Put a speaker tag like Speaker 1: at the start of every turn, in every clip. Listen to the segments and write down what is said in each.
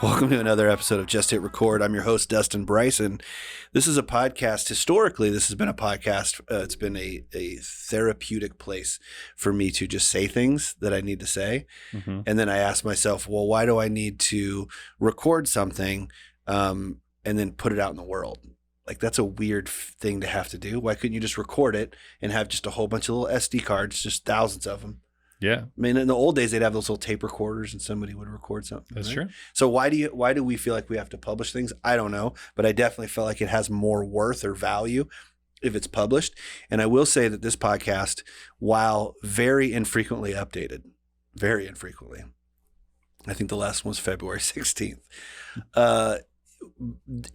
Speaker 1: Welcome to another episode of Just Hit Record. I'm your host, Dustin Bryson. This is a podcast. Historically, this has been a podcast. It's been a therapeutic place for me to just say things that I need to say. Mm-hmm. And then I ask myself, well, why do I need to record something and then put it out in the world? Like, that's a weird thing to have to do. Why couldn't you just record it and have just a whole bunch of little SD cards, just thousands of them?
Speaker 2: Yeah.
Speaker 1: I mean, in the old days, they'd have those little tape recorders and somebody would record something.
Speaker 2: That's true.
Speaker 1: So why do we feel like we have to publish things? I don't know, but I definitely felt like it has more worth or value if it's published. And I will say that this podcast, while very infrequently updated, very infrequently, I think the last one was February 16th,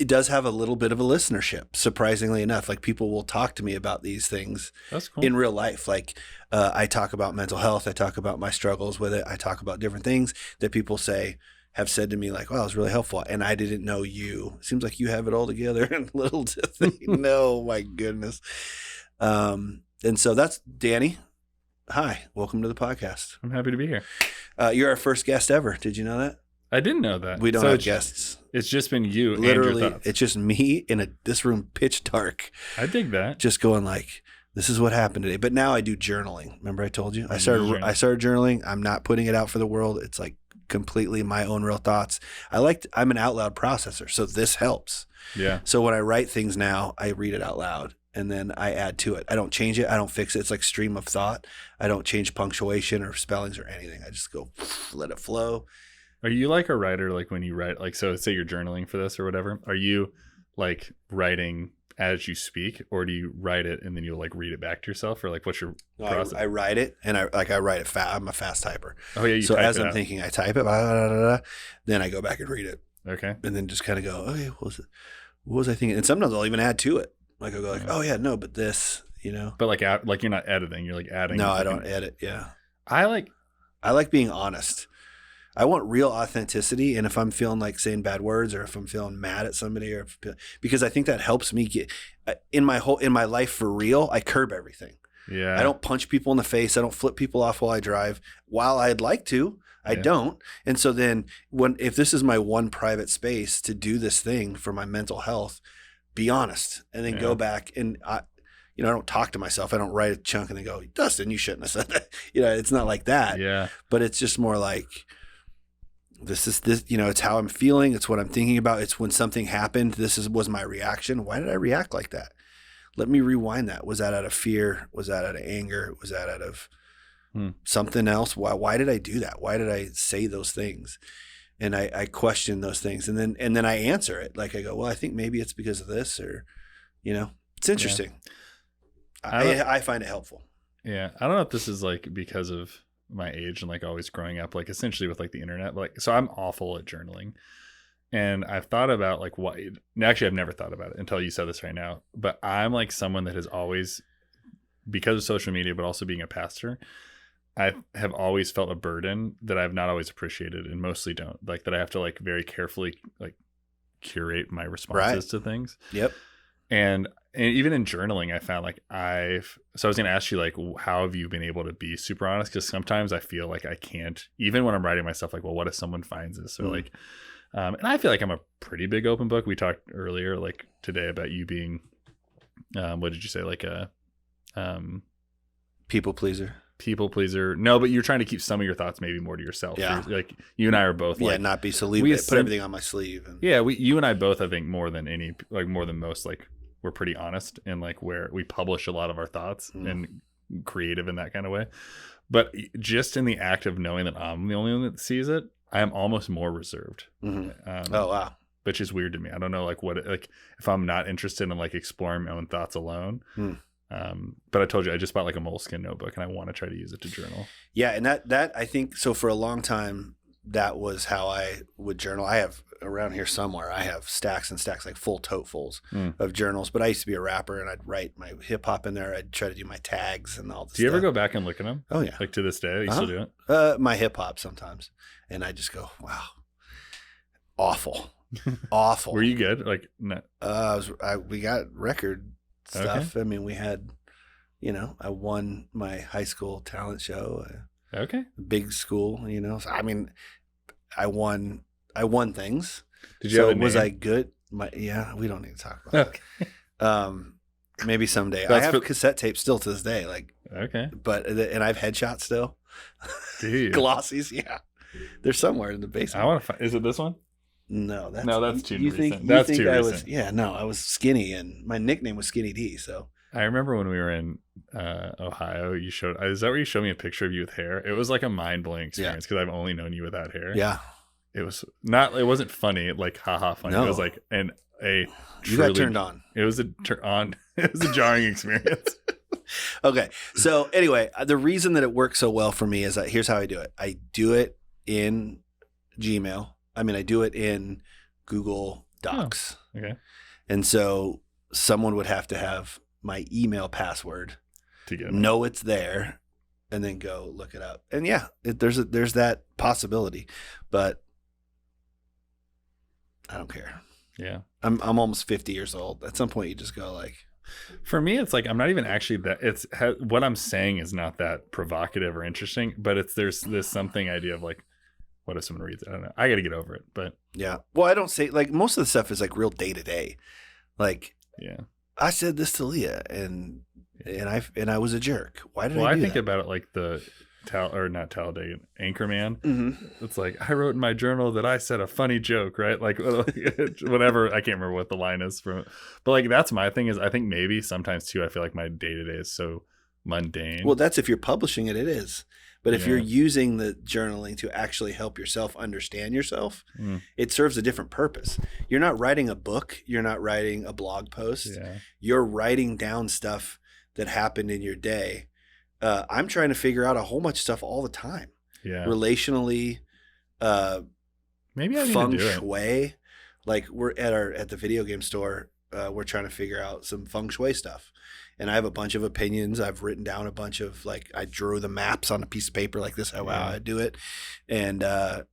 Speaker 1: it does have a little bit of a listenership, surprisingly enough. Like, people will talk to me about these things.
Speaker 2: That's cool.
Speaker 1: In real life. Like, I talk about mental health. I talk about my struggles with it. I talk about different things that people have said to me, like, wow, it was really helpful. And I didn't know you. It seems like you have it all together. And little to think, no, my goodness. And so that's Danny. Hi, welcome to the podcast.
Speaker 2: I'm happy to be here.
Speaker 1: You're our first guest ever. Did you know that?
Speaker 2: I didn't know that.
Speaker 1: We don't have guests.
Speaker 2: It's just been you.
Speaker 1: Literally,
Speaker 2: and your thoughts.
Speaker 1: it's just me in this room, pitch dark.
Speaker 2: I dig that.
Speaker 1: Just going like, this is what happened today. But now I do journaling. Remember I told you? I started journaling. I'm not putting it out for the world. It's like completely my own real thoughts. I'm an out loud processor, so this helps.
Speaker 2: Yeah.
Speaker 1: So when I write things now, I read it out loud and then I add to it. I don't change it. I don't fix it. It's like stream of thought. I don't change punctuation or spellings or anything. I just go let it flow.
Speaker 2: Are you like a writer, like when you write, like, so say you're journaling for this or whatever, are you like writing as you speak, or do you write it and then you'll like read it back to yourself, or like what's your process? I write it
Speaker 1: and I write it fast. I'm a fast typer.
Speaker 2: Oh yeah.
Speaker 1: So as I'm thinking, I type it, then I go back and read it.
Speaker 2: Okay.
Speaker 1: And then just kind of go, okay, what was I thinking? And sometimes I'll even add to it. Like I'll go like, oh yeah, no, but this, But like you're not editing, you're like adding. No, I don't edit. Yeah.
Speaker 2: I like
Speaker 1: being honest. I want real authenticity, and if I'm feeling like saying bad words, or if I'm feeling mad at somebody, because I think that helps me get in my life for real. I curb everything.
Speaker 2: Yeah.
Speaker 1: I don't punch people in the face. I don't flip people off while I drive. While I'd like to, I don't. And so then if this is my one private space to do this thing for my mental health, be honest, and then go back and I don't talk to myself. I don't write a chunk and then go, Dustin, you shouldn't have said that. It's not like that.
Speaker 2: Yeah.
Speaker 1: But it's just more like, this, it's how I'm feeling. It's what I'm thinking about. It's when something happened. Was my reaction. Why did I react like that? Let me rewind that. Was that out of fear? Was that out of anger? Was that out of something else? Why did I do that? Why did I say those things? And I question those things. And then I answer it. Like I go, well, I think maybe it's because of this, or, it's interesting. Yeah. I find it helpful.
Speaker 2: Yeah. I don't know if this is like because of my age and like always growing up, like essentially with like the internet, like, so I'm awful at journaling, and I've thought about like actually I've never thought about it until you said this right now, but I'm like someone that has always, because of social media, but also being a pastor, I have always felt a burden that I've not always appreciated, and mostly don't, like, that I have to like very carefully like curate my responses to things.
Speaker 1: Yep.
Speaker 2: And even in journaling, I found like so I was going to ask you, like, how have you been able to be super honest? Because sometimes I feel like I can't, even when I'm writing myself, like, well, what if someone finds this? Or like, and I feel like I'm a pretty big open book. We talked earlier, like today, about you being, what did you say? Like a,
Speaker 1: people pleaser.
Speaker 2: No, but you're trying to keep some of your thoughts maybe more to yourself.
Speaker 1: Yeah.
Speaker 2: Like you and I are both like,
Speaker 1: not be so put everything on my sleeve. And...
Speaker 2: Yeah. You and I both, I think more than most, like, we're pretty honest, and like where we publish a lot of our thoughts and creative in that kind of way. But just in the act of knowing that I'm the only one that sees it, I am almost more reserved.
Speaker 1: Mm-hmm. Oh, wow.
Speaker 2: Which is weird to me. I don't know, like, if I'm not interested in like exploring my own thoughts alone. But I told you, I just bought like a moleskin notebook, and I want to try to use it to journal. Yeah.
Speaker 1: And that I think, so for a long time, that was how I would journal. I have around here somewhere, I have stacks and stacks, like full totefuls of journals. But I used to be a rapper, and I'd write my hip hop in there. I'd try to do my tags and all this stuff.
Speaker 2: Do you ever go back and look at them?
Speaker 1: Oh yeah.
Speaker 2: Like to this day, you still do
Speaker 1: it? My hip hop sometimes. And I just go, wow, awful. Awful.
Speaker 2: Were you good? Like, no.
Speaker 1: We got record stuff. Okay. I mean, we had, I won my high school talent show.
Speaker 2: Okay.
Speaker 1: Big school, So, I mean, I won I won things.
Speaker 2: Did you have a name?
Speaker 1: Was I good? We don't need to talk about that. Maybe someday. I have cassette tapes still to this day. Like,
Speaker 2: okay.
Speaker 1: And I have headshots still.
Speaker 2: Do you?
Speaker 1: Glossies, yeah. They're somewhere in the basement.
Speaker 2: I want to find. Is it this one?
Speaker 1: No,
Speaker 2: that's too recent.
Speaker 1: That's too recent. I was skinny, and my nickname was Skinny D. So
Speaker 2: I remember when we were in Ohio, is that where you showed me a picture of you with hair? It was like a mind-blowing experience because I've only known you without hair.
Speaker 1: Yeah.
Speaker 2: It wasn't funny, like haha funny.
Speaker 1: No.
Speaker 2: It was like
Speaker 1: you got turned on.
Speaker 2: It was it was a jarring experience.
Speaker 1: Okay. So anyway, the reason that it works so well for me is that here's how I do it. I do it in Gmail. I do it in Google Docs.
Speaker 2: Oh, okay.
Speaker 1: And so someone would have to have my email password
Speaker 2: to
Speaker 1: know it's there and then go look it up. And yeah, there's that possibility, but I don't care.
Speaker 2: Yeah.
Speaker 1: I'm almost 50 years old. At some point you just go like,
Speaker 2: for me, it's like I'm not even actually that. What I'm saying is not that provocative or interesting, but there's this something idea of like, what if someone reads it? I don't know. I got to get over it, but
Speaker 1: yeah. Well, I don't say like most of the stuff is like real day to day. Like,
Speaker 2: yeah,
Speaker 1: I said this to Leah, and I was a jerk. Why did I do
Speaker 2: I think
Speaker 1: that?
Speaker 2: about it like the not Talladega Anchorman.
Speaker 1: Mm-hmm.
Speaker 2: It's like I wrote in my journal that I said a funny joke, right? Like whatever. I can't remember what the line is from, but like that's my thing. Is I think maybe sometimes too. I feel like my day to day is so mundane.
Speaker 1: Well, that's if you're publishing it is. But if you're using the journaling to actually help yourself understand yourself, it serves a different purpose. You're not writing a book. You're not writing a blog post.
Speaker 2: Yeah.
Speaker 1: You're writing down stuff that happened in your day. I'm trying to figure out a whole bunch of stuff all the time.
Speaker 2: Yeah.
Speaker 1: Relationally,
Speaker 2: maybe I need
Speaker 1: feng
Speaker 2: to do
Speaker 1: shui. Like we're at the video game store. We're trying to figure out some feng shui stuff. And I have a bunch of opinions. I've written down a bunch of I drew the maps on a piece of paper like this, how I do it. And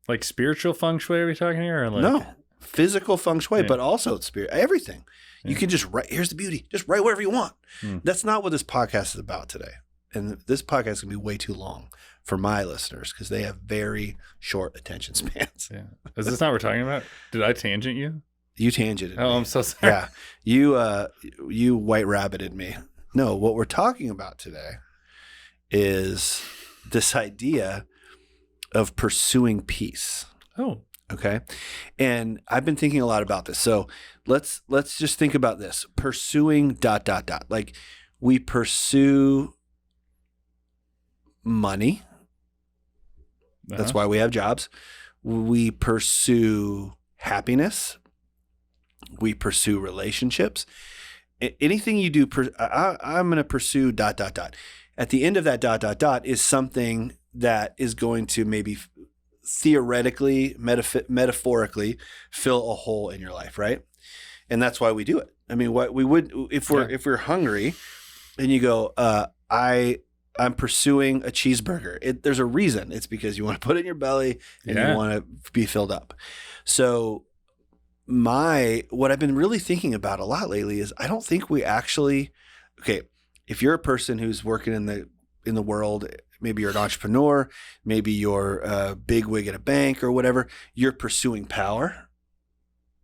Speaker 2: like spiritual feng shui, are we talking here? Or like...
Speaker 1: No, physical feng shui, but also spirit, everything. Yeah. You can just write, here's the beauty, just write whatever you want. That's not what this podcast is about today. And this podcast is going to be way too long for my listeners because they have very short attention spans.
Speaker 2: Yeah. Is this not what we're talking about? Did I tangent you?
Speaker 1: You tangented me.
Speaker 2: Oh, I'm so sorry.
Speaker 1: Yeah. You white rabbited me. No, what we're talking about today is this idea of pursuing peace.
Speaker 2: Oh.
Speaker 1: Okay. And I've been thinking a lot about this. So let's just think about this. Pursuing ... Like we pursue money. That's why we have jobs. We pursue happiness. We pursue relationships. Anything you do, I'm going to pursue ... At the end of that ... is something that is going to maybe theoretically, metaphorically fill a hole in your life, right? And that's why we do it. I mean, what we would if we're hungry, and you go, I'm pursuing a cheeseburger. There's a reason. It's because you want to put it in your belly and you want to be filled up. So what I've been really thinking about a lot lately is I don't think we actually, if you're a person who's working in the world, maybe you're an entrepreneur, maybe you're a bigwig at a bank or whatever, you're pursuing power,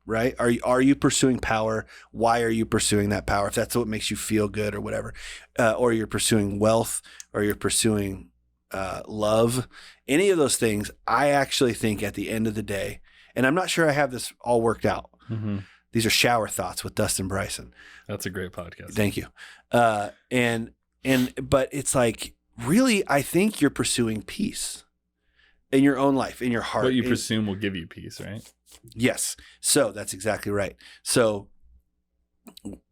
Speaker 1: right? Are you pursuing power? Why are you pursuing that power? If that's what makes you feel good or whatever, or you're pursuing wealth, or you're pursuing love, any of those things, I actually think at the end of the day, and I'm not sure I have this all worked out. Mm-hmm. These are shower thoughts with Dustin Bryson.
Speaker 2: That's a great podcast.
Speaker 1: Thank you. But it's like, really, I think you're pursuing peace in your own life, in your heart.
Speaker 2: What you presume will give you peace, right?
Speaker 1: Yes. So that's exactly right. So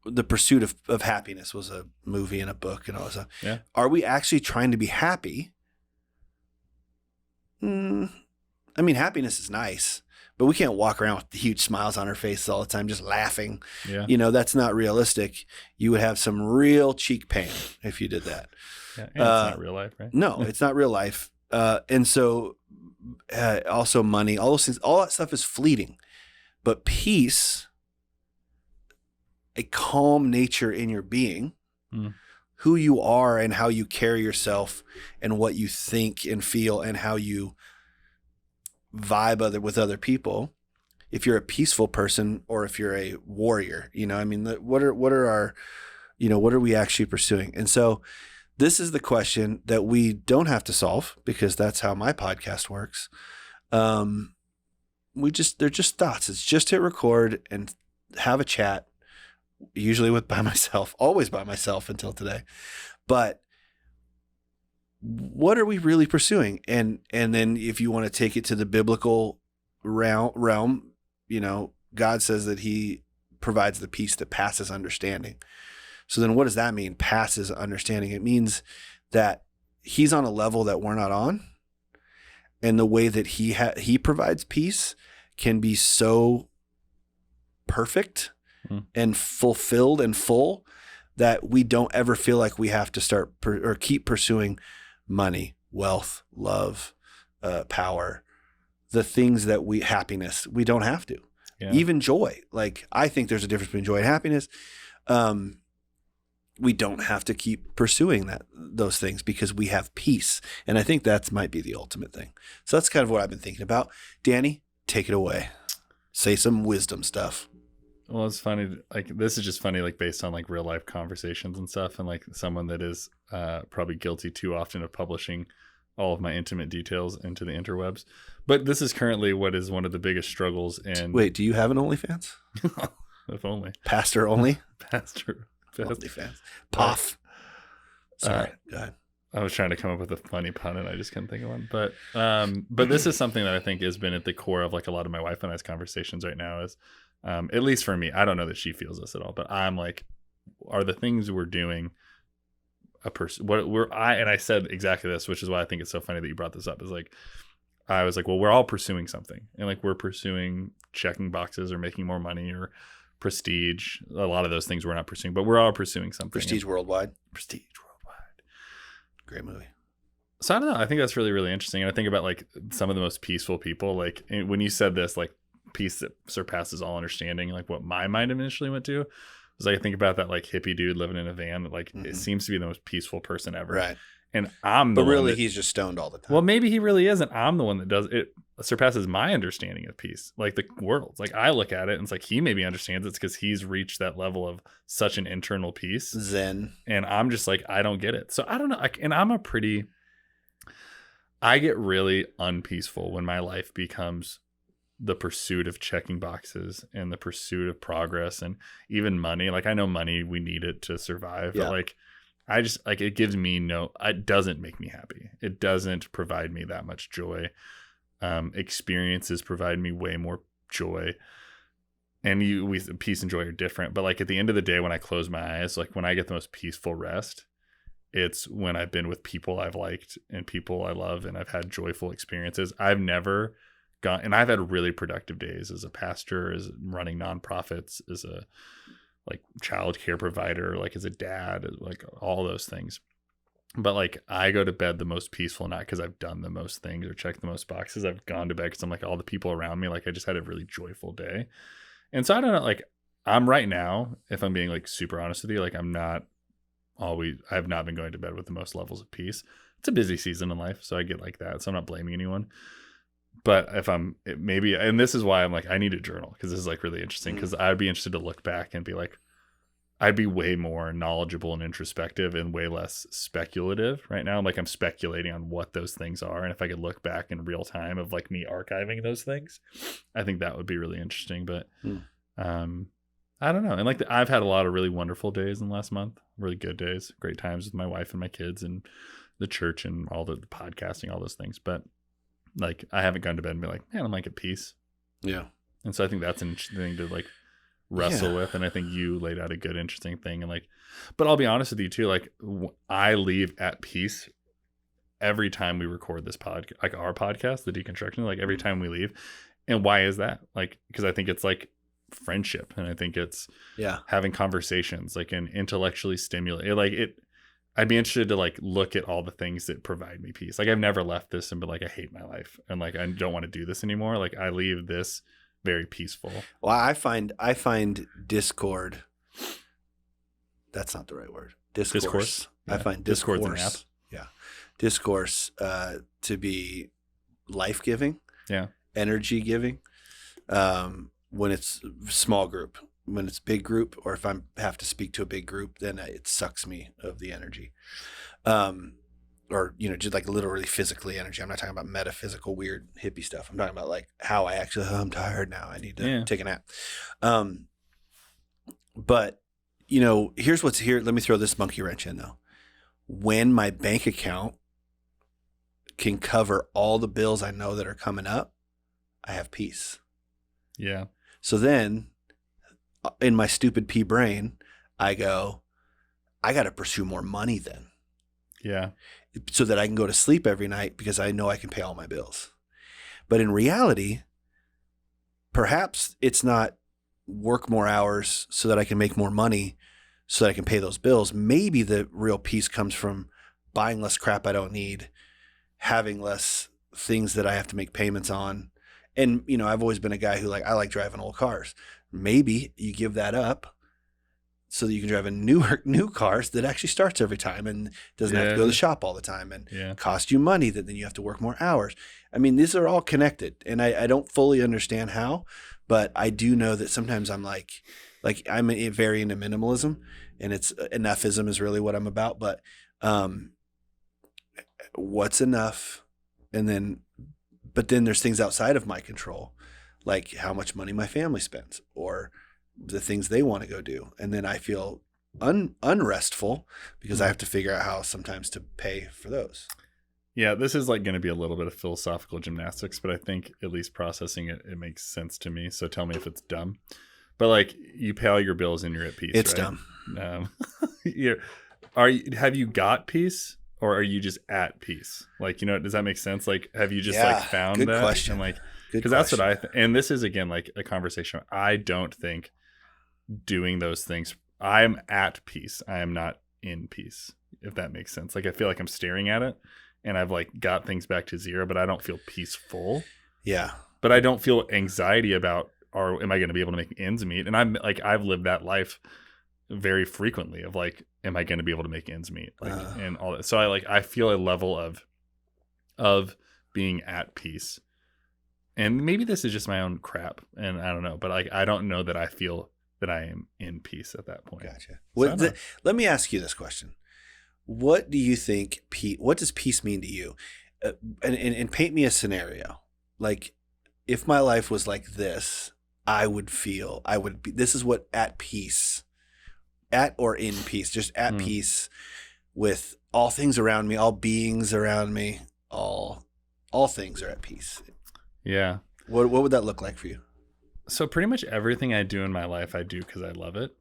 Speaker 1: The Pursuit of Happiness was a movie and a book and all that stuff.
Speaker 2: Yeah.
Speaker 1: Are we actually trying to be happy? I mean, happiness is nice, but we can't walk around with huge smiles on our faces all the time, just laughing.
Speaker 2: Yeah.
Speaker 1: That's not realistic. You would have some real cheek pain if you did that.
Speaker 2: Yeah. And it's not real life, right?
Speaker 1: No, it's not real life. And so also money, all those things, all that stuff is fleeting. But peace, a calm nature in your being, who you are and how you carry yourself and what you think and feel and how you vibe with other people, if you're a peaceful person or if you're a warrior. I mean, what are our, what are we actually pursuing? And so this is the question that we don't have to solve, because that's how my podcast works. They're just thoughts. It's just hit record and have a chat, usually by myself, always by myself until today. But what are we really pursuing? And then if you want to take it to the biblical realm, God says that he provides the peace that passes understanding. So then what does that mean? Passes understanding. It means that he's on a level that we're not on. And the way that he provides peace can be so perfect and fulfilled and full that we don't ever feel like we have to start or keep pursuing money, wealth, love, power, the things that happiness. We don't have to. Yeah. Even joy. Like, I think there's a difference between joy and happiness. We don't have to keep pursuing those things because we have peace. And I think that might be the ultimate thing. So that's kind of what I've been thinking about. Danny, take it away. Say some wisdom stuff.
Speaker 2: Well, it's funny. Like, this is just funny, like, based on like real life conversations and stuff. And like someone that is probably guilty too often of publishing all of my intimate details into the interwebs. But this is currently what is one of the biggest struggles. And
Speaker 1: wait, do you have an OnlyFans?
Speaker 2: If only.
Speaker 1: Pastor only?
Speaker 2: Pastor.
Speaker 1: OnlyFans. Puff. Sorry. Go ahead.
Speaker 2: I was trying to come up with a funny pun and I just couldn't think of one. But this is something that I think has been at the core of like a lot of my wife and I's conversations right now is, at least for me, I don't know that she feels this at all, but I'm like, are the things we're doing a person, and I said exactly this, which is why I think it's so funny that you brought this up, is like, I was like, well, we're all pursuing something, and like we're pursuing checking boxes or making more money or prestige. A lot of those things we're not pursuing, but we're all pursuing something.
Speaker 1: Prestige Worldwide. Great movie.
Speaker 2: So I don't know. I think that's really, really interesting. And I think about like some of the most peaceful people, like when you said this, like peace that surpasses all understanding, like what my mind initially went to was like, I think about that like hippie dude living in a van that like it seems to be the most peaceful person ever.
Speaker 1: Right.
Speaker 2: And I'm the
Speaker 1: but
Speaker 2: one
Speaker 1: really
Speaker 2: that,
Speaker 1: he's just stoned all the time.
Speaker 2: Well, maybe he really isn't. I'm the one that does it. Surpasses my understanding of peace, like the world. Like I look at it and it's like he maybe understands it because he's reached that level of such an internal peace,
Speaker 1: zen,
Speaker 2: and I'm just like, I don't get it. So I don't know. And I get really unpeaceful when my life becomes the pursuit of checking boxes and the pursuit of progress and even money. Like I know money, we need it to survive, but like I just like it gives me it doesn't make me happy. It doesn't provide me that much joy. Experiences provide me way more joy, and peace and joy are different. But like at the end of the day, when I close my eyes, like when I get the most peaceful rest, it's when I've been with people I've liked and people I love, and I've had joyful experiences. I've never gone, and I've had really productive days as a pastor, as running nonprofits, as a like child care provider, like as a dad, like all those things. But like I go to bed the most peaceful, not because I've done the most things or checked the most boxes. I've gone to bed because I'm like all the people around me, like I just had a really joyful day. And so I don't know, like I'm right now, if I'm being like super honest with you, like I have not been going to bed with the most levels of peace. It's a busy season in life, so I get like that. So I'm not blaming anyone. But if maybe, and this is why I'm like, I need a journal, because this is like really interesting, because I'd be interested to look back and be like, I'd be way more knowledgeable and introspective and way less speculative right now. Like I'm speculating on what those things are. And if I could look back in real time of like me archiving those things, I think that would be really interesting. But I don't know. And like I've had a lot of really wonderful days in the last month, really good days, great times with my wife and my kids and the church and all the podcasting, all those things. But like I haven't gone to bed and be like, man, I'm like at peace.
Speaker 1: Yeah.
Speaker 2: And so I think that's an interesting thing to like wrestle with. And I think you laid out a good, interesting thing. And like, but I'll be honest with you too. Like I leave at peace every time we record this like our podcast, the Deconstruction, like every time we leave. And why is that? Like, because I think it's like friendship, and I think it's having conversations, like and intellectually stimulate. Like I'd be interested to like look at all the things that provide me peace. Like I've never left this and been like, I hate my life and like I don't want to do this anymore. Like I leave this very peaceful.
Speaker 1: Well, I find discord. That's not the right word. Discourse. Yeah. I find discourse.
Speaker 2: An app.
Speaker 1: Yeah. Discourse to be life-giving.
Speaker 2: Yeah.
Speaker 1: Energy giving. when it's small group. When it's big group, or if I have to speak to a big group, then it sucks me of the energy. Or, just like literally physically energy. I'm not talking about metaphysical, weird hippie stuff. I'm talking about like how I'm tired now. I need to take a nap. But here's what's here. Let me throw this monkey wrench in though. When my bank account can cover all the bills I know that are coming up, I have peace.
Speaker 2: Yeah.
Speaker 1: So then in my stupid pea brain, I go, I got to pursue more money then.
Speaker 2: Yeah.
Speaker 1: So that I can go to sleep every night because I know I can pay all my bills. But in reality, perhaps it's not work more hours so that I can make more money so that I can pay those bills. Maybe the real peace comes from buying less crap I don't need, having less things that I have to make payments on. And, I've always been a guy who I like driving old cars. Maybe you give that up so that you can drive a new cars that actually starts every time and doesn't have to go to the shop all the time and cost you money that then you have to work more hours. I mean, these are all connected, and I don't fully understand how, but I do know that sometimes I'm like I'm very into minimalism, and it's enoughism is really what I'm about. But what's enough? But then there's things outside of my control, like how much money my family spends or the things they want to go do. And then I feel unrestful because I have to figure out how sometimes to pay for those.
Speaker 2: Yeah, this is going to be a little bit of philosophical gymnastics, but I think at least processing it makes sense to me. So tell me if it's dumb. But you pay all your bills and you're at peace.
Speaker 1: It's
Speaker 2: right?
Speaker 1: dumb.
Speaker 2: Have you got peace? Or are you just at peace? Does that make sense? Have you just found
Speaker 1: good
Speaker 2: that?
Speaker 1: Question.
Speaker 2: Because that's what I think. And this is again a conversation. I don't think doing those things. I'm at peace. I am not in peace. If that makes sense. I feel like I'm staring at it, and I've got things back to zero, but I don't feel peaceful.
Speaker 1: Yeah.
Speaker 2: But I don't feel anxiety about, am I going to be able to make ends meet? And I've lived that life very frequently of am I going to be able to make ends meet and all that. So I feel a level of being at peace, and maybe this is just my own crap and I don't know, but I don't know that I feel that I am in peace at that point.
Speaker 1: Gotcha. Let me ask you this question. What do you think what does peace mean to you? And paint me a scenario. If my life was like this, this is what at peace, at or in peace, just at peace with all things around me, all beings around me, all things are at peace.
Speaker 2: Yeah.
Speaker 1: What would that look like for you?
Speaker 2: So pretty much everything I do in my life, I do because I love it.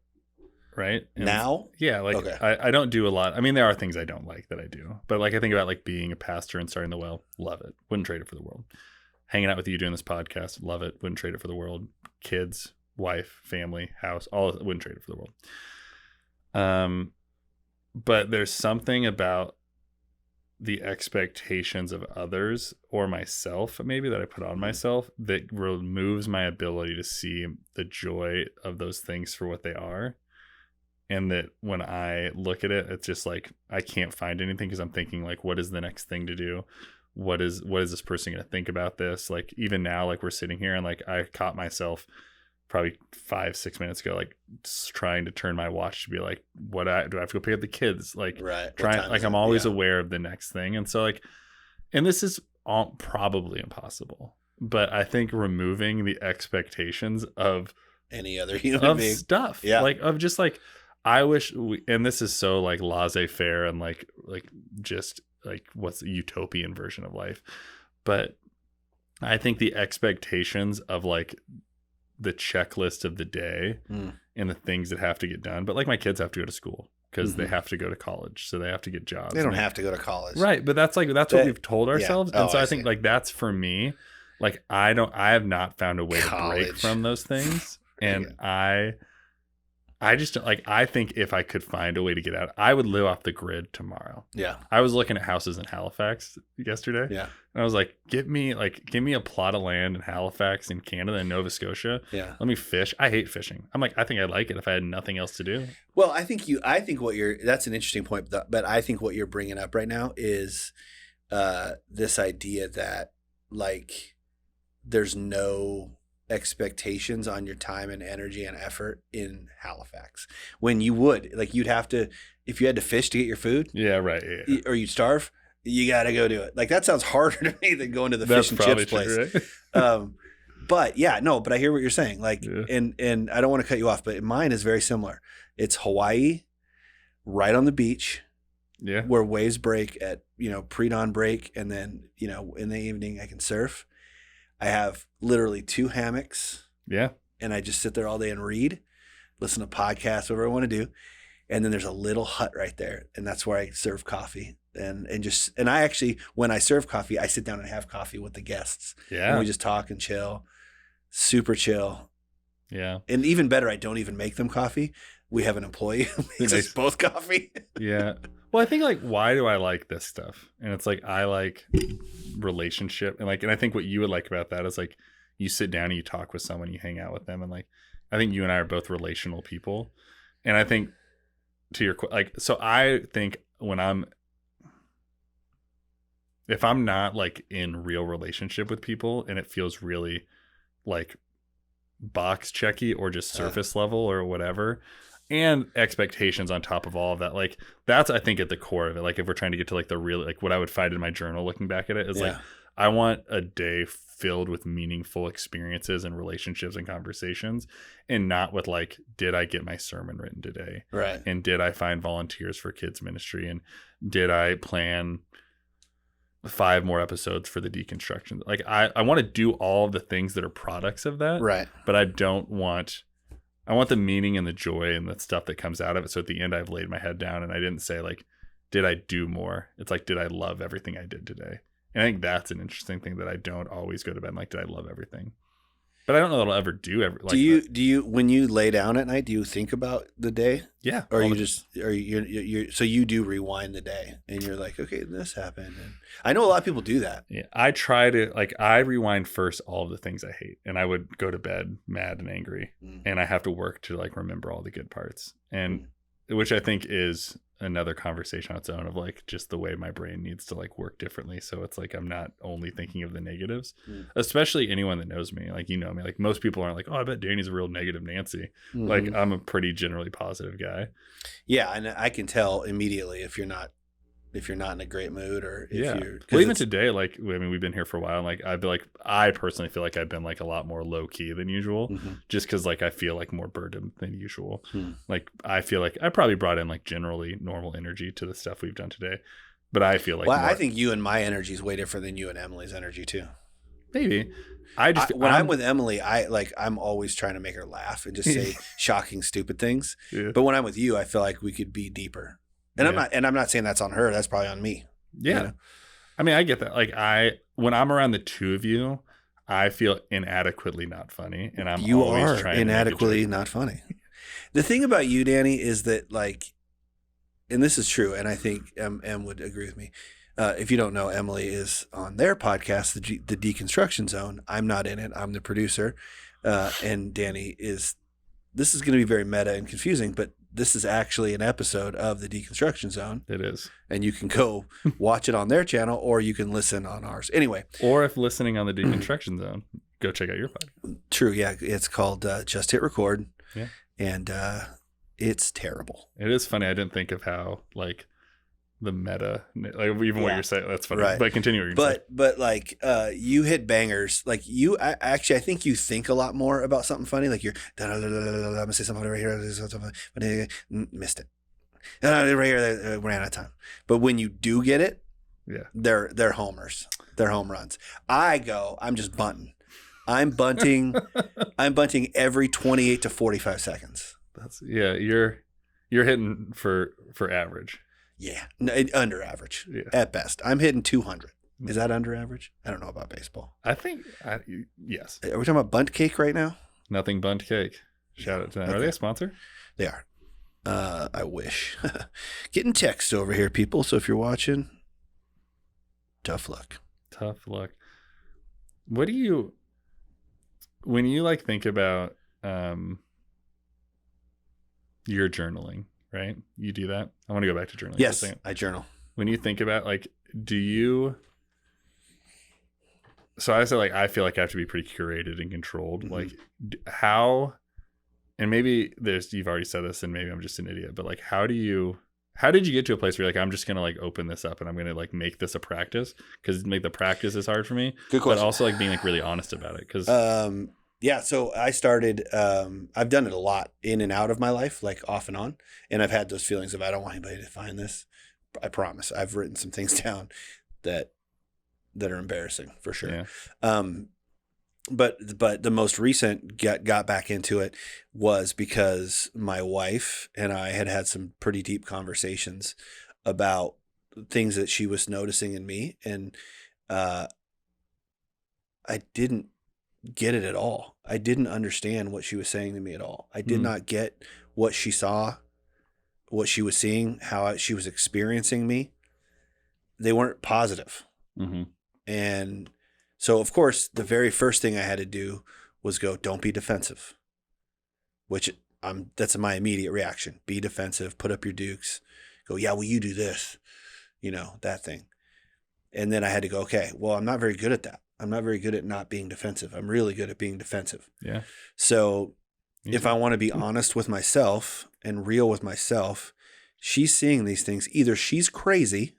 Speaker 2: Right. And
Speaker 1: now?
Speaker 2: Yeah.
Speaker 1: Okay.
Speaker 2: I don't do a lot. I mean, there are things I don't like that I do, but I think about being a pastor and starting the well, love it. Wouldn't trade it for the world. Hanging out with you doing this podcast, love it. Wouldn't trade it for the world. Kids, wife, family, house, wouldn't trade it for the world. But there's something about the expectations of others or myself maybe that I put on myself that removes my ability to see the joy of those things for what they are. And that when I look at it, it's just I can't find anything because I'm thinking what is the next thing to do? What is this person going to think about this? Even now, we're sitting here and I caught myself probably 5-6 minutes ago, trying to turn my watch to be do I have to go pick up the kids?
Speaker 1: Right.
Speaker 2: Trying, I'm always aware of the next thing. And so and this is probably impossible, but I think removing the expectations of
Speaker 1: any other human being
Speaker 2: stuff, of just I wish and this is so laissez-faire and just what's the utopian version of life. But I think the expectations of the checklist of the day and the things that have to get done. But my kids have to go to school because they have to go to college. So they have to get jobs.
Speaker 1: They don't have to go to college.
Speaker 2: Right. But that's what we've told ourselves. Yeah. And so I think that's for me, I have not found a way to break from those things. And I just I think if I could find a way to get out, I would live off the grid tomorrow.
Speaker 1: Yeah.
Speaker 2: I was looking at houses in Halifax yesterday.
Speaker 1: Yeah.
Speaker 2: And I was give me a plot of land in Halifax in Canada and Nova Scotia.
Speaker 1: Yeah.
Speaker 2: Let me fish. I hate fishing. I think I'd like it if I had nothing else to do.
Speaker 1: Well, that's an interesting point, but I think what you're bringing up right now is this idea that there's no expectations on your time and energy and effort in Halifax. When you would, like, you'd have to, if you had to fish to get your food,
Speaker 2: Yeah, right. Yeah.
Speaker 1: or you'd starve, you got to go do it. Like, that sounds harder to me than going to the
Speaker 2: That's
Speaker 1: fish and
Speaker 2: probably
Speaker 1: chips
Speaker 2: true,
Speaker 1: place.
Speaker 2: right?
Speaker 1: But yeah, no, but I hear what you're saying. Like,
Speaker 2: Yeah.
Speaker 1: and I don't want to cut you off, but mine is very similar. It's Hawaii, right on the beach,
Speaker 2: Yeah.
Speaker 1: where waves break at, pre-dawn break. And then, in the evening I can surf. I have literally 2 hammocks.
Speaker 2: Yeah.
Speaker 1: And I just sit there all day and read, listen to podcasts, whatever I want to do. And then there's a little hut right there. And that's where I serve coffee. And I actually, when I serve coffee, I sit down and have coffee with the guests.
Speaker 2: Yeah.
Speaker 1: And we just talk and chill. Super chill.
Speaker 2: Yeah.
Speaker 1: And even better, I don't even make them coffee. We have an employee who makes us both coffee.
Speaker 2: Yeah. Well, I think, like, why do I like this stuff? And it's like, I like relationship. And I think what you would like about that is, like, you sit down and you talk with someone, you hang out with them. And, like, I think you and I are both relational people. And I think to your, like, so I think if I'm not, like, in real relationship with people and it feels really, like, box checky or just surface level or whatever, and expectations on top of all of that, like, that's, I think, at the core of it. Like, if we're trying to get to, like, the real, like, what I would find in my journal looking back at it is like, I want a day filled with meaningful experiences and relationships and conversations, and not with, like, did I get my sermon written today?
Speaker 1: Right.
Speaker 2: And did I find volunteers for kids ministry? And did I plan 5 more episodes for the Deconstruction? Like, I want to do all of the things that are products of that.
Speaker 1: Right.
Speaker 2: But I want the meaning and the joy and the stuff that comes out of it. So at the end, I've laid my head down and I didn't say, like, did I do more? It's like, did I love everything I did today? And I think that's an interesting thing that I don't always go to bed like, did I love everything? But I don't know that I'll ever do like
Speaker 1: do you when you lay down at night, do you think about the day?
Speaker 2: Yeah.
Speaker 1: Or so you do rewind the day and you're like, okay, this happened. And I know a lot of people do that.
Speaker 2: Yeah. I try to, like, I rewind first all of the things I hate, and I would go to bed mad and angry, and I have to work to, like, remember all the good parts, and which I think is another conversation on its own of, like, just the way my brain needs to, like, work differently. So it's like, I'm not only thinking of the negatives, especially anyone that knows me, like, me, like, most people aren't like, oh, I bet Danny's a real negative Nancy. Like, I'm a pretty generally positive guy.
Speaker 1: Yeah. And I can tell immediately if you're not in a great mood, or if you're,
Speaker 2: well, even today, like, I mean, we've been here for a while, and, like, I personally feel like I've been, like, a lot more low key than usual, just because, like, I feel like more burdened than usual. Like, I feel like I probably brought in, like, generally normal energy to the stuff we've done today, but I feel like,
Speaker 1: I think you and my energy is way different than you and Emily's energy too.
Speaker 2: Maybe. When I'm with Emily, I'm always trying to make her laugh and just say shocking, stupid things. Yeah. But when I'm with you, I feel like we could be deeper. And I'm not saying that's on her. That's probably on me. Yeah. You know? I mean, I get that. Like, when I'm around the two of you, I feel inadequately not funny. And
Speaker 1: you always trying inadequately not funny. The thing about you, Danny, is that, like, and this is true, and I think Em would agree with me. If you don't know, Emily is on their podcast, the Deconstruction Zone. I'm not in it. I'm the producer. And Danny is, this is going to be very meta and confusing, but this is actually an episode of the Deconstruction Zone.
Speaker 2: It is.
Speaker 1: And you can go watch it on their channel, or you can listen on ours. Anyway.
Speaker 2: Or if listening on the Deconstruction Zone, go check out your podcast.
Speaker 1: True. Yeah. It's called Just Hit Record.
Speaker 2: Yeah.
Speaker 1: And it's terrible.
Speaker 2: It is funny. I didn't think of how, like, the meta, like, even what you're saying, that's funny.
Speaker 1: Right.
Speaker 2: But continue what you're saying.
Speaker 1: But like, you hit bangers. Like, I think you think a lot more about something funny. Like, you're, I'm gonna say something right here, but missed it. Right here, ran out of time. But when you do get it,
Speaker 2: yeah,
Speaker 1: they're homers. They're home runs. I'm just bunting. I'm bunting every 28 to 45 seconds.
Speaker 2: You're hitting for average.
Speaker 1: Yeah, under average at best. I'm hitting 200. Is that under average? I don't know about baseball.
Speaker 2: I think, yes.
Speaker 1: Are we talking about Bunt Cake right now?
Speaker 2: Nothing Bunt Cake. Shout out to them. Okay. Are they a sponsor?
Speaker 1: They are. I wish. Getting text over here, people. So if you're watching, tough luck.
Speaker 2: Tough luck. What do you, when you, like, think about your journaling, right? You do that? I want to go back to journaling.
Speaker 1: Yes, I journal.
Speaker 2: When you think about, like, do you so I said, like, I feel like I have to be pretty curated and controlled.
Speaker 1: Mm-hmm.
Speaker 2: Like, how, and maybe you've already said this and maybe I'm just an idiot, but like, how did you get to a place where you're like, I'm just going to like open this up and I'm going to like make this a practice? Because make the practice is hard for me.
Speaker 1: Good question.
Speaker 2: But also like being like really honest about it. Because
Speaker 1: yeah, so I started, I've done it a lot in and out of my life, like off and on. And I've had those feelings of, I don't want anybody to find this. I promise. I've written some things down that are embarrassing for sure.
Speaker 2: Yeah.
Speaker 1: But the most recent got back into it was because my wife and I had some pretty deep conversations about things that she was noticing in me. And I didn't get it at all. I didn't understand what she was saying to me at all. I did not get what she saw, what she was seeing, how she was experiencing me. They weren't positive.
Speaker 2: Mm-hmm.
Speaker 1: And so, of course, the very first thing I had to do was go, don't be defensive, which that's my immediate reaction. Be defensive, put up your dukes, go, yeah, well, you do this, that thing. And then I had to go, okay, well, I'm not very good at that. I'm not very good at not being defensive. I'm really good at being defensive.
Speaker 2: Yeah.
Speaker 1: So if I want to be honest with myself and real with myself, she's seeing these things. Either she's crazy,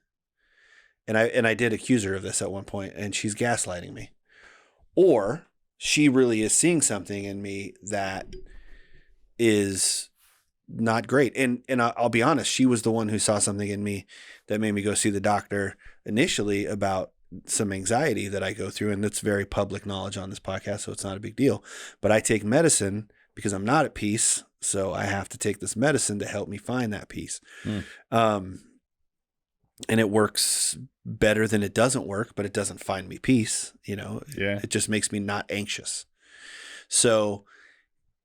Speaker 1: and I did accuse her of this at one point, and she's gaslighting me, or she really is seeing something in me that is not great. And I'll be honest, she was the one who saw something in me that made me go see the doctor initially about some anxiety that I go through. And that's very public knowledge on this podcast, so it's not a big deal. But I take medicine because I'm not at peace. So I have to take this medicine to help me find that peace. And it works better than it doesn't work, but it doesn't find me peace. It just makes me not anxious. So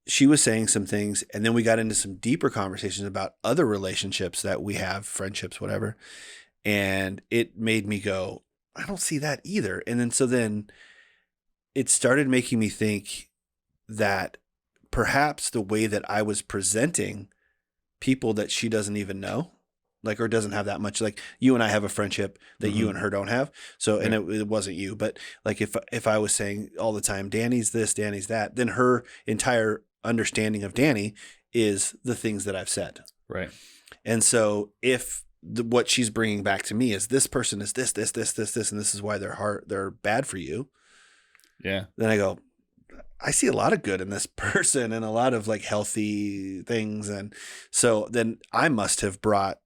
Speaker 1: she was saying some things, and then we got into some deeper conversations about other relationships that we have, friendships, whatever. And it made me go, I don't see that either. And then it started making me think that perhaps the way that I was presenting people that she doesn't even know, like, or doesn't have that much, like you and I have a friendship that you and her don't have. So, and it wasn't you, but like if I was saying all the time, Danny's this, Danny's that, then her entire understanding of Danny is the things that I've said.
Speaker 2: Right.
Speaker 1: And so if what she's bringing back to me is this person is this, and this is why they're bad for you.
Speaker 2: Yeah.
Speaker 1: Then I go, I see a lot of good in this person and a lot of like healthy things. And so then I must have brought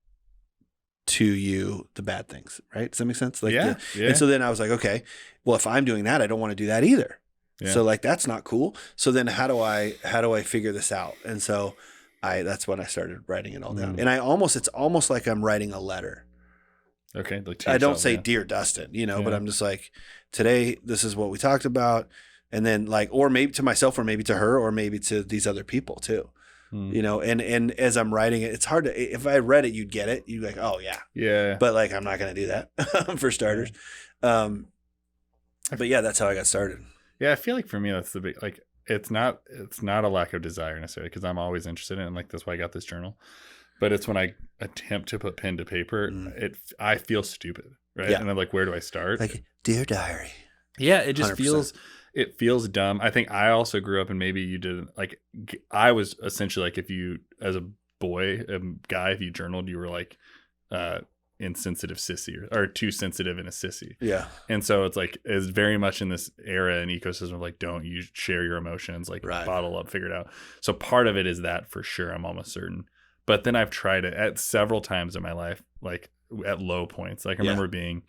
Speaker 1: to you the bad things, right? Does that make sense? Like,
Speaker 2: yeah.
Speaker 1: And so then I was like, okay, well, if I'm doing that, I don't want to do that either. Yeah. So like, that's not cool. So then how do I figure this out? And so that's when I started writing it all down. And it's almost like I'm writing a letter.
Speaker 2: Okay. Like
Speaker 1: I don't say Dear Dustin, but I'm just like, today, this is what we talked about. And then like, or maybe to myself, or maybe to her, or maybe to these other people too, and as I'm writing it, it's hard to, if I read it, you'd get it. You'd be like, oh yeah.
Speaker 2: Yeah.
Speaker 1: But like, I'm not going to do that for starters. But yeah, that's how I got started.
Speaker 2: Yeah. I feel like for me, that's the big, like, it's not a lack of desire necessarily, because I'm always interested in it, and like that's why I got this journal. But it's when I attempt to put pen to paper, I feel stupid, right? Yeah. And I'm like, where do I start?
Speaker 1: Like, Dear Diary.
Speaker 2: Yeah, it just 100%. It feels dumb. I think I also grew up, and maybe you didn't. Like, I was essentially like, if you, as a boy, a guy, if you journaled, you were like insensitive sissy, or too sensitive and a sissy.
Speaker 1: Yeah.
Speaker 2: And so it's like, it's very much in this era and ecosystem of like, don't you share your emotions, like bottle up, figure it out. So part of it is that for sure, I'm almost certain. But then I've tried it at several times in my life, like at low points. Like I remember being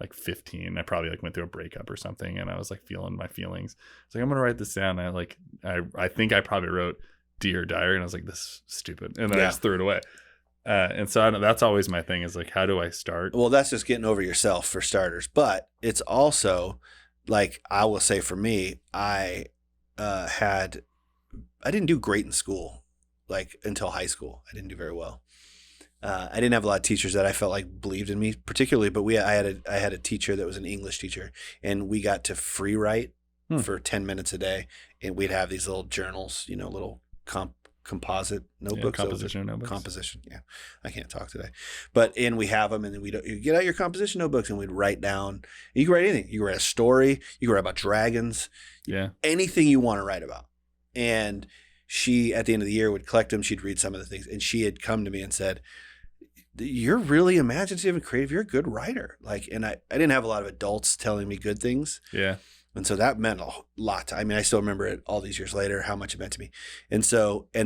Speaker 2: like 15, I probably like went through a breakup or something, and I was like feeling my feelings. It's like, I'm gonna write this down. And I think I probably wrote Dear Diary, and I was like, this is stupid, and then I just threw it away. And so that's always my thing, is like, how do I start?
Speaker 1: Well, that's just getting over yourself for starters, but it's also like, I will say for me, I didn't do great in school, like until high school. I didn't do very well. I didn't have a lot of teachers that I felt like believed in me particularly, but I had a teacher that was an English teacher, and we got to free write for 10 minutes a day. And we'd have these little journals, little composite notebooks.
Speaker 2: Composition notebooks.
Speaker 1: Composition. Yeah. I can't talk today. And we have them, and then you get out your composition notebooks and we'd write down. You can write anything. You can write a story. You can write about dragons.
Speaker 2: Yeah.
Speaker 1: Anything you want to write about. And she, at the end of the year, would collect them. She'd read some of the things. And she had come to me and said, you're really imaginative and creative. You're a good writer. And I didn't have a lot of adults telling me good things.
Speaker 2: Yeah.
Speaker 1: And so that meant a lot. I mean, I still remember it all these years later, how much it meant to me. And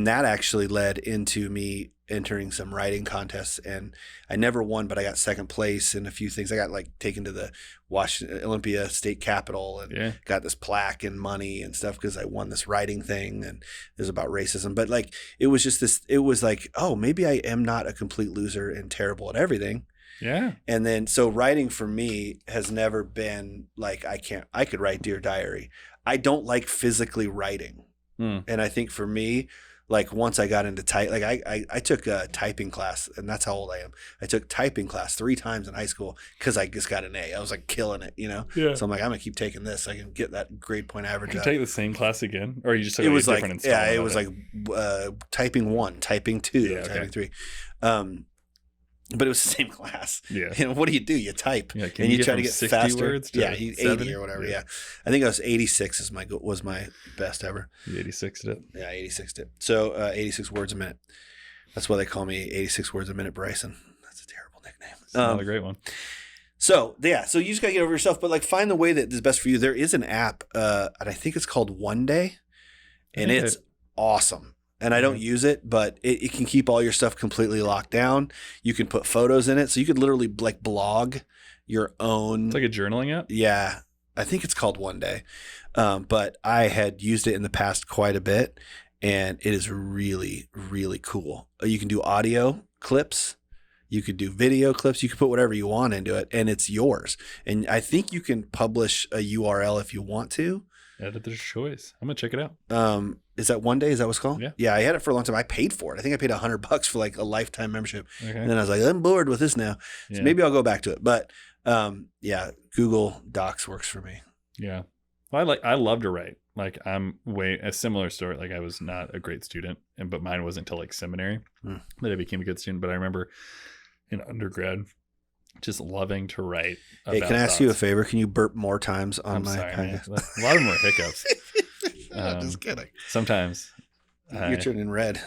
Speaker 1: that actually led into me entering some writing contests. And I never won, but I got second place in a few things. I got taken to the Washington Olympia State Capitol and got this plaque and money and stuff because I won this writing thing. And it was about racism. But it was just this, it was oh, maybe I am not a complete loser and terrible at everything.
Speaker 2: Yeah.
Speaker 1: And then, so writing for me has never been I could write Dear Diary. I don't like physically writing. And I think for me, once I got into I took a typing class, and that's how old I am. I took typing class 3 times in high school because I just got an A. I was killing it,
Speaker 2: Yeah.
Speaker 1: So I'm I'm going to keep taking this. I can get that grade point average.
Speaker 2: Can you take the same class again? Or you just took
Speaker 1: it was
Speaker 2: different installment?
Speaker 1: Yeah, it was typing 1, typing 2, typing 3. But it was the same class.
Speaker 2: Yeah.
Speaker 1: What do? You type,
Speaker 2: and
Speaker 1: you try to get
Speaker 2: 60
Speaker 1: faster.
Speaker 2: words to
Speaker 1: 80 or whatever. Yeah. I think I was 86 was my best ever.
Speaker 2: You 86'd it.
Speaker 1: Yeah, 86'd it. So 86 words a minute. That's why they call me 86 words a minute, Bryson. That's a terrible nickname.
Speaker 2: It's not a great one.
Speaker 1: So you just gotta get over yourself, but find the way that is best for you. There is an app, and I think it's called One Day, and it's awesome. And I don't use it, but it can keep all your stuff completely locked down. You can put photos in it. So you could literally blog your own.
Speaker 2: It's like a journaling app?
Speaker 1: Yeah. I think it's called One Day. But I had used it in the past quite a bit, and it is really, really cool. You can do audio clips. You could do video clips. You can put whatever you want into it, and it's yours. And I think you can publish a URL if you want to.
Speaker 2: Editor's choice. I'm going to check it out.
Speaker 1: Is that One Day? Is that what it's called?
Speaker 2: Yeah.
Speaker 1: Yeah, I had it for a long time. I paid for it. I think I paid $100 for a lifetime membership.
Speaker 2: Okay.
Speaker 1: And then I was I'm bored with this now. So maybe I'll go back to it. But Google Docs works for me.
Speaker 2: Yeah. Well, I love to write. I'm a similar story. I was not a great student, but mine wasn't until seminary that I became a good student. But I remember in undergrad just loving to write.
Speaker 1: Hey, can I ask you a favor? Can you burp more times on
Speaker 2: I'm
Speaker 1: my
Speaker 2: sorry,
Speaker 1: podcast?
Speaker 2: man. A lot of them were hiccups.
Speaker 1: I'm just kidding.
Speaker 2: Sometimes.
Speaker 1: You're turning red.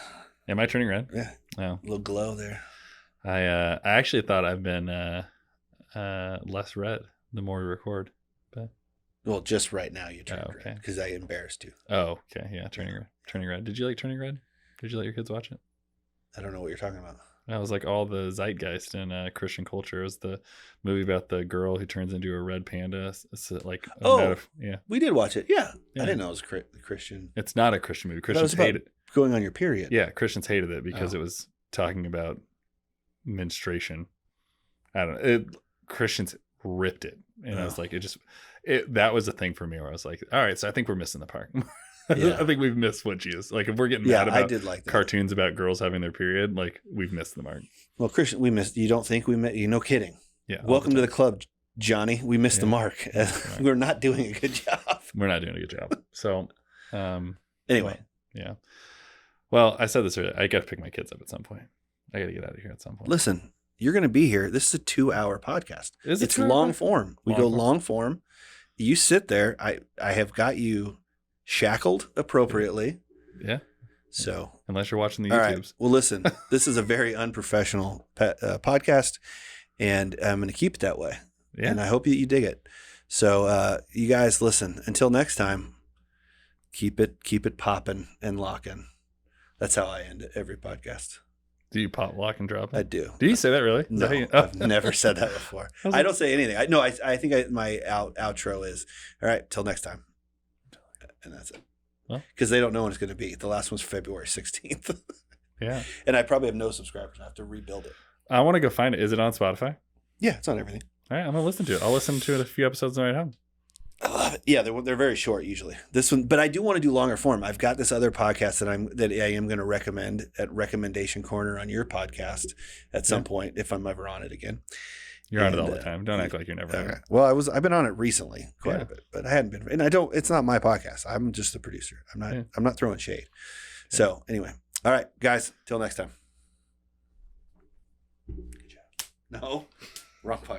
Speaker 2: Am I turning red?
Speaker 1: Yeah.
Speaker 2: No.
Speaker 1: A little glow there.
Speaker 2: I actually thought I've been less red the more we record. But
Speaker 1: Well, just right now you turned
Speaker 2: okay.
Speaker 1: red because I embarrassed you.
Speaker 2: Oh, okay. Yeah, turning red. Did you like Turning Red? Did you let your kids watch it?
Speaker 1: I don't know what you're talking about.
Speaker 2: That was all the zeitgeist in Christian culture. It was the movie about the girl who turns into a red panda. It's yeah.
Speaker 1: We did watch it. Yeah. I didn't know it was Christian.
Speaker 2: It's not a Christian movie. Christians
Speaker 1: about
Speaker 2: hate it.
Speaker 1: Going on your period.
Speaker 2: Yeah, Christians hated it because it was talking about menstruation. I don't know. Christians ripped it. And I was that was a thing for me where I was all right, so I think we're missing the park.
Speaker 1: Yeah.
Speaker 2: I think we've missed what Jesus. If we're getting mad about
Speaker 1: I did like that.
Speaker 2: cartoons about girls having their period, we've missed the mark.
Speaker 1: Well, Christian, we missed. You don't think we missed? No kidding.
Speaker 2: Yeah.
Speaker 1: Welcome to the club, Johnny. We missed the mark. We're not doing a good job.
Speaker 2: We're not doing a good job. So,
Speaker 1: anyway.
Speaker 2: Yeah. Well, I said this earlier. I got to pick my kids up at some point. I got to get out of here at some point.
Speaker 1: Listen, you're going to be here. This is a 2-hour podcast. It's long form. We go long form. You sit there. I have got you shackled appropriately.
Speaker 2: Yeah.
Speaker 1: So
Speaker 2: unless you're watching the
Speaker 1: all
Speaker 2: YouTubes.
Speaker 1: Right. Well, listen, this is a very unprofessional podcast, and I'm going to keep it that way.
Speaker 2: Yeah.
Speaker 1: And I hope that you dig it. So you guys, listen, until next time, keep it popping and locking. That's how I end every podcast.
Speaker 2: Do you pop, lock, and drop it?
Speaker 1: I do.
Speaker 2: Do you say that really?
Speaker 1: No, I've never said that before. I don't say anything. I think my outro is, all right, till next time. And that's it. Because they don't know when it's going to be. The last one's February 16th.
Speaker 2: Yeah.
Speaker 1: And I probably have no subscribers. I have to rebuild it.
Speaker 2: I want to go find it. Is it on Spotify?
Speaker 1: Yeah, it's on everything.
Speaker 2: All right, I'm going to listen to it. I'll listen to it a few episodes on the way home.
Speaker 1: I love it. Yeah, they're very short usually. This one, but I do want to do longer form. I've got this other podcast that I am going to recommend at Recommendation Corner on your podcast at some point if I'm ever on it again.
Speaker 2: You're on it all the time. Don't act like you're never on it.
Speaker 1: Well, I've been on it recently quite a bit, but I hadn't been. And it's not my podcast. I'm just the producer. I'm not throwing shade. Yeah. So anyway, All right, guys. Till next time. Good job. No, wrong podcast.